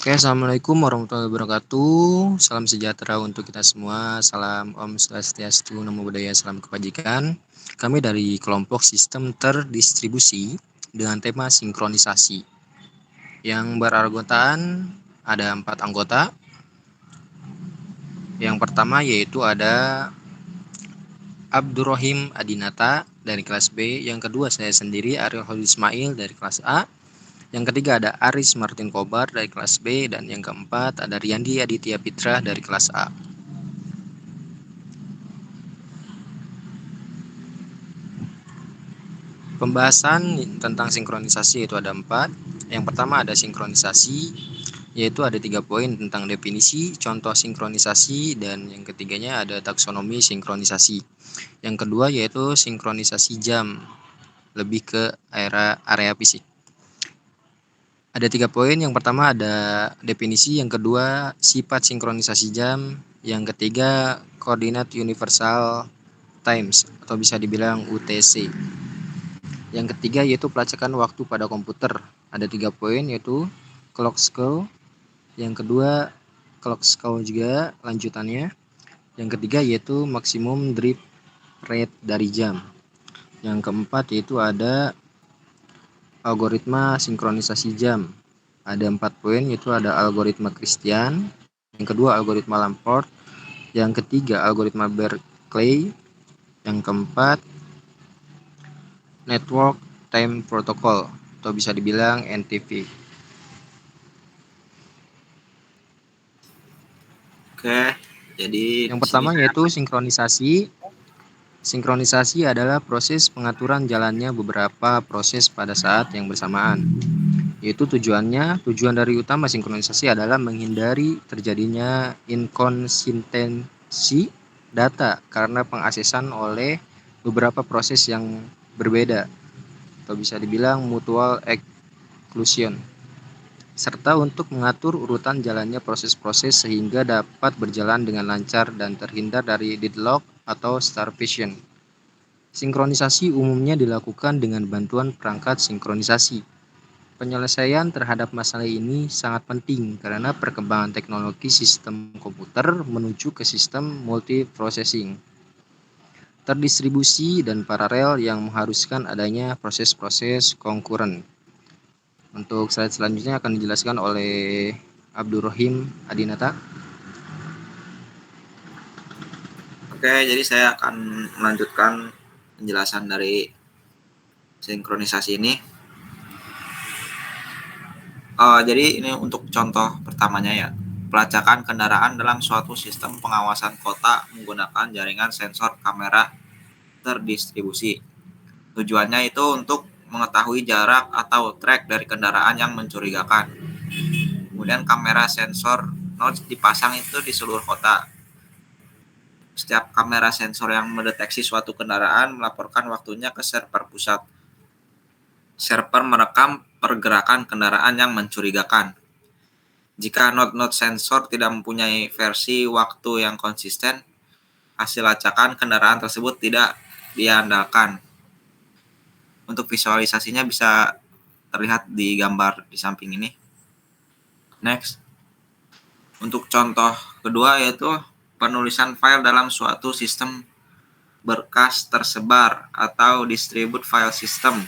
Oke, assalamualaikum warahmatullahi wabarakatuh. Salam sejahtera untuk kita semua. Salam Om Swastiastu, Namo Buddhaya, salam kebajikan. Kami dari kelompok sistem terdistribusi dengan tema sinkronisasi. Yang beranggotaan ada 4 anggota. Yang pertama yaitu ada Abdurrahim Adinata dari kelas B. Yang kedua saya sendiri Ariel Holid Ismail dari kelas A. Yang ketiga ada Aris Martin Kobar dari kelas B, dan yang keempat ada Riyandi Aditya Pitra dari kelas A. Pembahasan tentang sinkronisasi itu ada 4. Yang pertama ada sinkronisasi, yaitu ada 3 poin tentang definisi, contoh sinkronisasi, dan yang ketiganya ada taksonomi sinkronisasi. Yang kedua yaitu sinkronisasi jam, lebih ke area fisik. Ada 3 poin. Yang pertama ada definisi, yang kedua sifat sinkronisasi jam, yang ketiga koordinat universal times atau bisa dibilang UTC. Yang ketiga yaitu pelacakan waktu pada komputer. Ada 3 poin yaitu clock scale, yang kedua clock scale juga lanjutannya. Yang ketiga yaitu maksimum drift rate dari jam. Yang keempat yaitu ada algoritma sinkronisasi jam. Ada 4 poin yaitu ada algoritma Christian, yang kedua algoritma Lamport, yang ketiga algoritma Berkeley, yang keempat Network Time Protocol atau bisa dibilang NTP. Oke, jadi Yang di sini pertama yaitu sinkronisasi. Sinkronisasi adalah proses pengaturan jalannya beberapa proses pada saat yang bersamaan. Tujuan dari utama sinkronisasi adalah menghindari terjadinya inkonsistensi data karena pengaksesan oleh beberapa proses yang berbeda atau bisa dibilang mutual exclusion, serta untuk mengatur urutan jalannya proses-proses sehingga dapat berjalan dengan lancar dan terhindar dari deadlock atau starvation. Sinkronisasi umumnya dilakukan dengan bantuan perangkat sinkronisasi. Penyelesaian terhadap masalah ini sangat penting karena perkembangan teknologi sistem komputer menuju ke sistem multiprocessing, terdistribusi, dan paralel yang mengharuskan adanya proses-proses konkuren. Untuk slide selanjutnya akan dijelaskan oleh Abdurrahim Adinata. Oke, jadi saya akan melanjutkan penjelasan dari sinkronisasi ini. Jadi ini untuk contoh pertamanya ya, pelacakan kendaraan dalam suatu sistem pengawasan kota menggunakan jaringan sensor kamera terdistribusi. Tujuannya itu untuk mengetahui jarak atau track dari kendaraan yang mencurigakan. Kemudian kamera sensor nodes dipasang itu di seluruh kota. Setiap kamera sensor yang mendeteksi suatu kendaraan melaporkan waktunya ke server pusat. Server merekam pergerakan kendaraan yang mencurigakan. Jika node-node sensor tidak mempunyai versi waktu yang konsisten, hasil lacakan kendaraan tersebut tidak diandalkan. Untuk visualisasinya bisa terlihat di gambar di samping ini. Next. Untuk contoh kedua yaitu penulisan file dalam suatu sistem berkas tersebar atau distribute file system.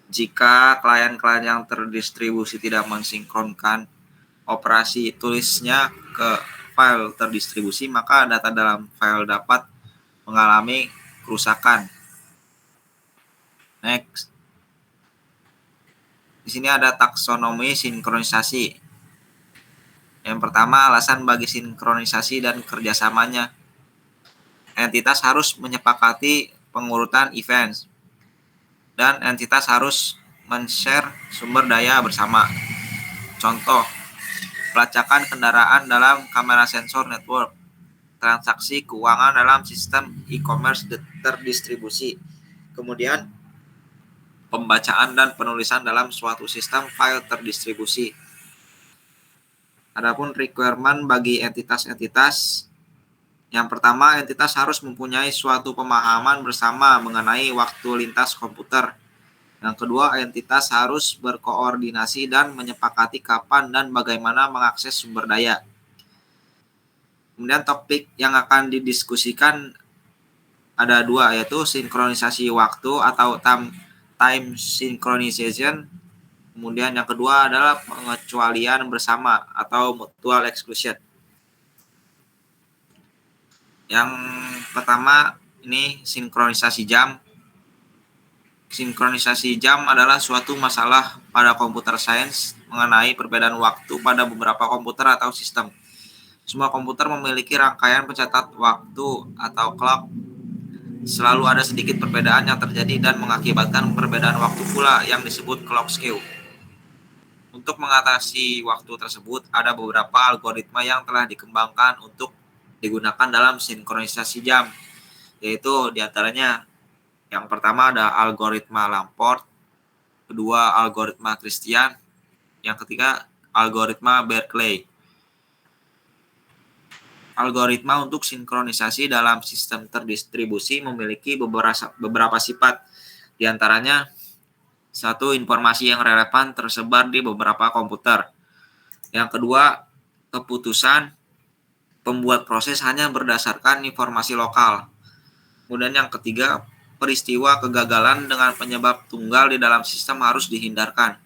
Jika klien-klien yang terdistribusi tidak mensinkronkan operasi tulisnya ke file terdistribusi, maka data dalam file dapat mengalami kerusakan. Next. Di sini ada taksonomi sinkronisasi. Yang pertama, alasan bagi sinkronisasi dan kerjasamanya. Entitas harus menyepakati pengurutan events, dan entitas harus men-share sumber daya bersama. Contoh, pelacakan kendaraan dalam kamera sensor network, transaksi keuangan dalam sistem e-commerce terdistribusi, kemudian pembacaan dan penulisan dalam suatu sistem file terdistribusi. Adapun requirement bagi entitas-entitas, yang pertama, entitas harus mempunyai suatu pemahaman bersama mengenai waktu lintas komputer. Yang kedua, entitas harus berkoordinasi dan menyepakati kapan dan bagaimana mengakses sumber daya. Kemudian topik yang akan didiskusikan ada dua, yaitu sinkronisasi waktu atau time synchronization. Kemudian yang kedua adalah pengecualian bersama atau mutual exclusion. Yang pertama ini sinkronisasi jam. Sinkronisasi jam adalah suatu masalah pada komputer science mengenai perbedaan waktu pada beberapa komputer atau sistem. Semua komputer memiliki rangkaian pencatat waktu atau clock. Selalu ada sedikit perbedaan yang terjadi dan mengakibatkan perbedaan waktu pula yang disebut clock skew. Untuk mengatasi waktu tersebut, ada beberapa algoritma yang telah dikembangkan untuk digunakan dalam sinkronisasi jam, yaitu diantaranya yang pertama ada algoritma Lamport, kedua algoritma Christian, yang ketiga algoritma Berkeley. Algoritma untuk sinkronisasi dalam sistem terdistribusi memiliki beberapa sifat, diantaranya satu, informasi yang relevan tersebar di beberapa komputer. Yang kedua, keputusan pembuat proses hanya berdasarkan informasi lokal. Kemudian yang ketiga, peristiwa kegagalan dengan penyebab tunggal di dalam sistem harus dihindarkan.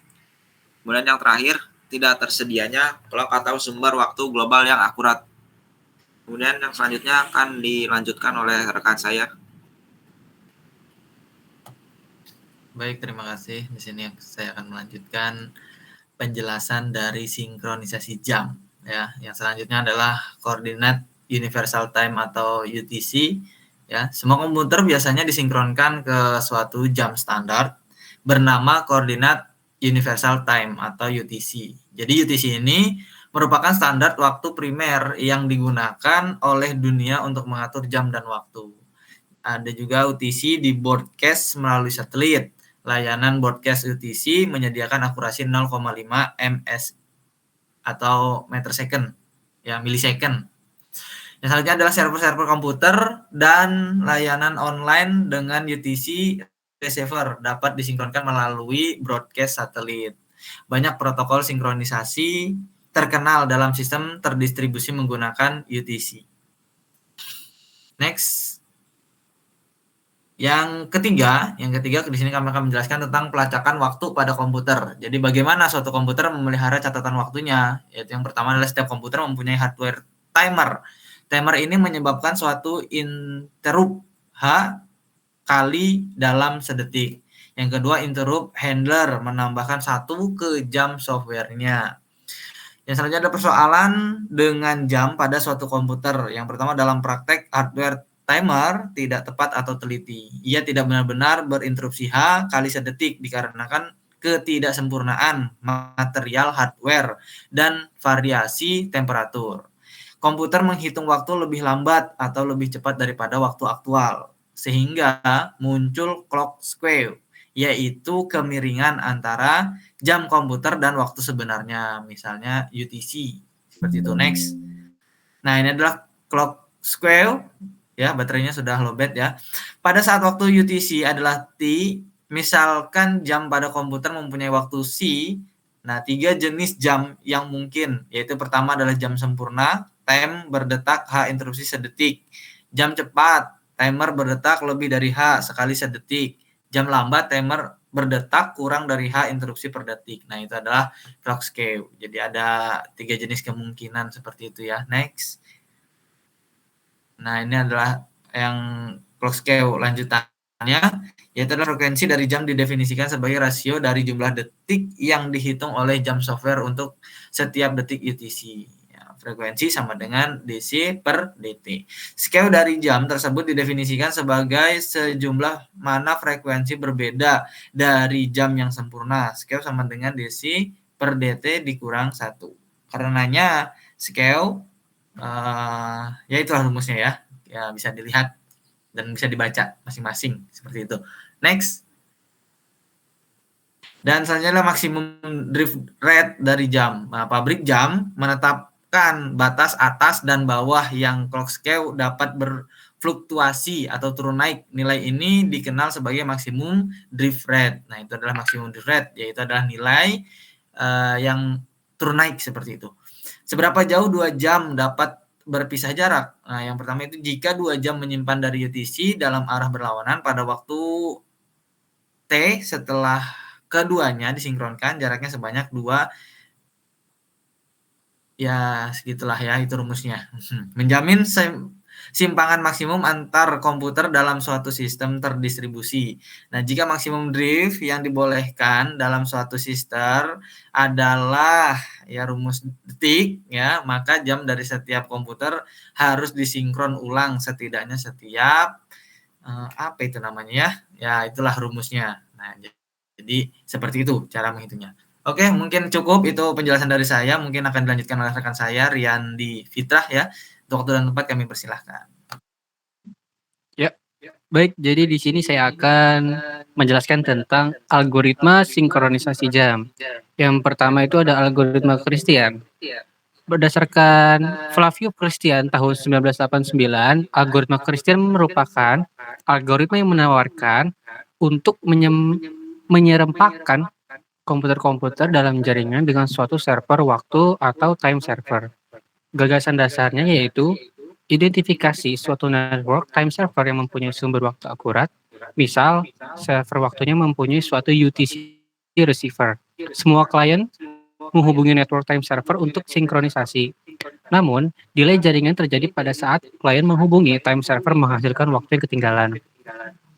Kemudian yang terakhir, tidak tersedianya clock atau sumber waktu global yang akurat. Kemudian yang selanjutnya akan dilanjutkan oleh rekan saya. Baik, terima kasih. Di sini saya akan melanjutkan penjelasan dari sinkronisasi jam. Ya, yang selanjutnya adalah koordinat universal time atau UTC. Ya, semua komputer biasanya disinkronkan ke suatu jam standar bernama koordinat universal time atau UTC. Jadi UTC ini merupakan standar waktu primer yang digunakan oleh dunia untuk mengatur jam dan waktu. Ada juga UTC di broadcast melalui satelit. Layanan broadcast UTC menyediakan akurasi 0,5 ms atau meter second, ya millisecond. Yang selanjutnya adalah server-server komputer dan layanan online dengan UTC receiver dapat disinkronkan melalui broadcast satelit. Banyak protokol sinkronisasi terkenal dalam sistem terdistribusi menggunakan UTC. Next. Yang ketiga di sini kami akan menjelaskan tentang pelacakan waktu pada komputer. Jadi bagaimana suatu komputer memelihara catatan waktunya? Yaitu yang pertama adalah setiap komputer mempunyai hardware timer. Timer ini menyebabkan suatu interrupt H kali dalam sedetik. Yang kedua, interrupt handler menambahkan 1 ke jam softwarenya. Yang selanjutnya ada persoalan dengan jam pada suatu komputer. Yang pertama, dalam praktek hardware timer tidak tepat atau teliti. Ia tidak benar-benar berinterupsi H kali sedetik dikarenakan ketidaksempurnaan material hardware dan variasi temperatur. Komputer menghitung waktu lebih lambat atau lebih cepat daripada waktu aktual, sehingga muncul clock skew, yaitu kemiringan antara jam komputer dan waktu sebenarnya, misalnya UTC. Seperti itu. Next. Nah, ini adalah clock skew, ya, baterainya sudah lowbat ya. Pada saat waktu UTC adalah T, misalkan jam pada komputer mempunyai waktu C. Nah, 3 jenis jam yang mungkin, yaitu pertama adalah jam sempurna, time berdetak H interupsi sedetik. Jam cepat, timer berdetak lebih dari H sekali sedetik. Jam lambat, timer berdetak kurang dari H interupsi per detik. Nah, itu adalah clock skew. Jadi ada 3 jenis kemungkinan seperti itu ya. Next. Nah, ini adalah yang clock skew lanjutannya, yaitu adalah frekuensi dari jam didefinisikan sebagai rasio dari jumlah detik yang dihitung oleh jam software untuk setiap detik UTC. Frekuensi sama dengan DC per DT. Skew dari jam tersebut didefinisikan sebagai sejumlah mana frekuensi berbeda dari jam yang sempurna. Skew sama dengan DC per DT dikurang 1. Karenanya skew, ya itulah rumusnya ya. Ya bisa dilihat dan bisa dibaca masing-masing seperti itu. Next. Dan selanjutnya adalah maksimum drift rate dari jam. Nah, pabrik jam menetapkan batas atas dan bawah yang clock skew dapat fluktuasi atau turun naik nilai ini dikenal sebagai maksimum drift rate. Nah, itu adalah maksimum drift rate, yaitu adalah nilai yang turun naik seperti itu. Seberapa jauh 2 jam dapat berpisah jarak? Nah, yang pertama itu jika 2 jam menyimpan dari UTC dalam arah berlawanan pada waktu T, setelah keduanya disinkronkan jaraknya sebanyak 2, ya segitulah ya, itu rumusnya. Menjamin simpangan maksimum antar komputer dalam suatu sistem terdistribusi. Nah, jika maksimum drift yang dibolehkan dalam suatu sistem adalah ya rumus detik ya, maka jam dari setiap komputer harus disinkron ulang setidaknya setiap apa itu namanya ya? Ya, itulah rumusnya. Nah, jadi seperti itu cara menghitungnya. Oke, mungkin cukup itu penjelasan dari saya. Mungkin akan dilanjutkan oleh rekan saya Riyandi Fitrah ya. Untuk waktu dan tempat kami persilahkan. Ya, baik. Jadi di sini saya akan menjelaskan tentang algoritma sinkronisasi jam. Yang pertama itu ada algoritma Christian. Berdasarkan Flavio Christian tahun 1989, algoritma Christian merupakan algoritma yang menawarkan untuk menyerempakkan komputer-komputer dalam jaringan dengan suatu server waktu atau time server. Gagasan dasarnya yaitu identifikasi suatu network time server yang mempunyai sumber waktu akurat. Misal, server waktunya mempunyai suatu UTC receiver. Semua klien menghubungi network time server untuk sinkronisasi. Namun, delay jaringan terjadi pada saat klien menghubungi time server menghasilkan waktu yang ketinggalan.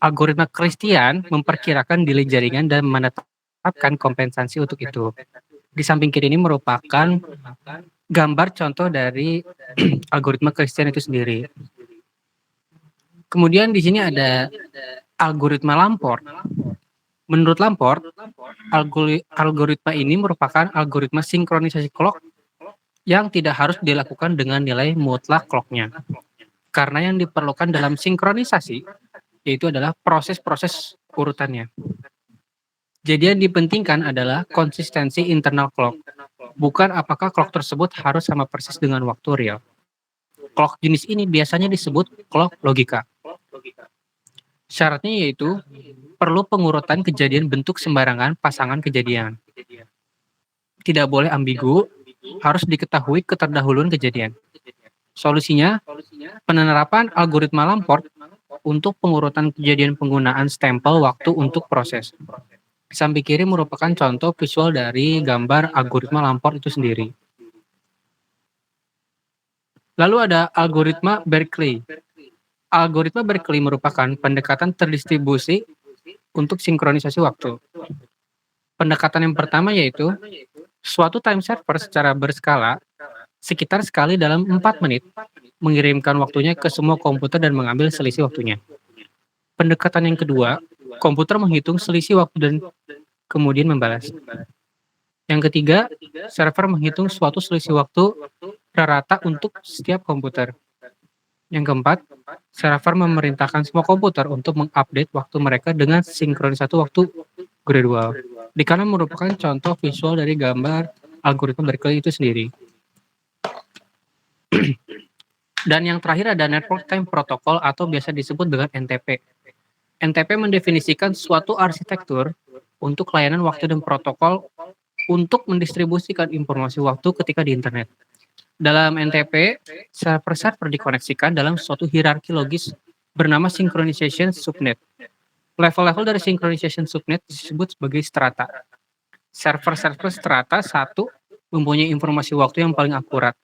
Algoritma Christian memperkirakan delay jaringan dan menetapkan kompensasi untuk itu. Di samping kiri ini merupakan gambar contoh dari algoritma Christian itu sendiri. Kemudian di sini ada algoritma Lamport. Menurut Lamport, algoritma ini merupakan algoritma sinkronisasi clock yang tidak harus dilakukan dengan nilai mutlak clocknya. Karena yang diperlukan dalam sinkronisasi yaitu adalah proses-proses urutannya. Jadi yang dipentingkan adalah konsistensi internal clock. Bukan apakah clock tersebut harus sama persis dengan waktu real. Clock jenis ini biasanya disebut clock logika. Syaratnya yaitu perlu pengurutan kejadian bentuk sembarangan pasangan kejadian. Tidak boleh ambigu, harus diketahui keterdahuluan kejadian. Solusinya, penerapan algoritma Lamport untuk pengurutan kejadian penggunaan stempel waktu untuk proses. Samping kiri merupakan contoh visual dari gambar algoritma Lamport itu sendiri. Lalu ada algoritma Berkeley. Algoritma Berkeley merupakan pendekatan terdistribusi untuk sinkronisasi waktu. Pendekatan yang pertama yaitu suatu time server secara berskala sekitar sekali dalam 4 menit mengirimkan waktunya ke semua komputer dan mengambil selisih waktunya. Pendekatan yang kedua, komputer menghitung selisih waktu dan kemudian membalas. Yang ketiga, server menghitung suatu selisih waktu rata untuk setiap komputer. Yang keempat, server memerintahkan semua komputer untuk mengupdate waktu mereka dengan sinkronisasi waktu gradual. Di kanan merupakan contoh visual dari gambar algoritma Berkeley itu sendiri. Dan yang terakhir ada Network Time Protocol atau biasa disebut dengan NTP. NTP mendefinisikan suatu arsitektur untuk layanan waktu dan protokol untuk mendistribusikan informasi waktu ketika di internet. Dalam NTP, server-server dikoneksikan dalam suatu hierarki logis bernama synchronization subnet. Level-level dari synchronization subnet disebut sebagai strata. Server-server strata 1 mempunyai informasi waktu yang paling akurat,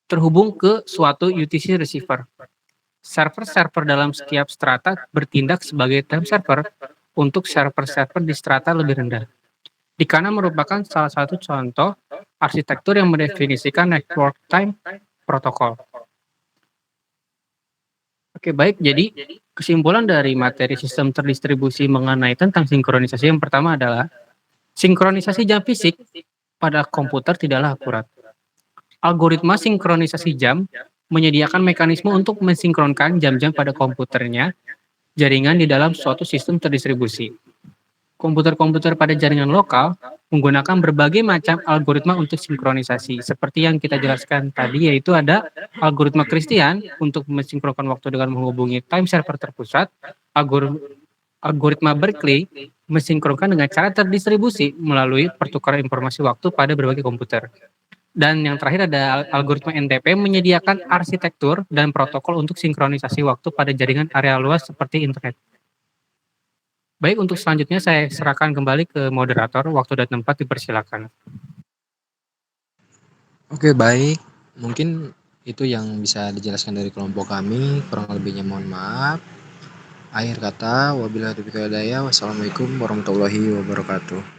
terhubung ke suatu UTC receiver. Server-server dalam setiap strata bertindak sebagai time server untuk server-server di strata lebih rendah. Di kanan merupakan salah satu contoh arsitektur yang mendefinisikan network time protocol. Oke, baik. Jadi kesimpulan dari materi sistem terdistribusi mengenai tentang sinkronisasi yang pertama adalah sinkronisasi jam fisik pada komputer tidaklah akurat. Algoritma sinkronisasi jam menyediakan mekanisme untuk mensinkronkan jam-jam pada komputernya jaringan di dalam suatu sistem terdistribusi. Komputer-komputer pada jaringan lokal menggunakan berbagai macam algoritma untuk sinkronisasi. Seperti yang kita jelaskan tadi, yaitu ada algoritma Christian untuk mensinkronkan waktu dengan menghubungi time server terpusat, algoritma Berkeley mensinkronkan dengan cara terdistribusi melalui pertukaran informasi waktu pada berbagai komputer. Dan yang terakhir ada algoritma NTP menyediakan arsitektur dan protokol untuk sinkronisasi waktu pada jaringan area luas seperti internet. Baik, untuk selanjutnya saya serahkan kembali ke moderator. Waktu dan tempat dipersilakan. Oke, baik. Mungkin itu yang bisa dijelaskan dari kelompok kami. Kurang lebihnya mohon maaf. Akhir kata, wabillahi taufiq wal hidayah. Wassalamualaikum warahmatullahi wabarakatuh.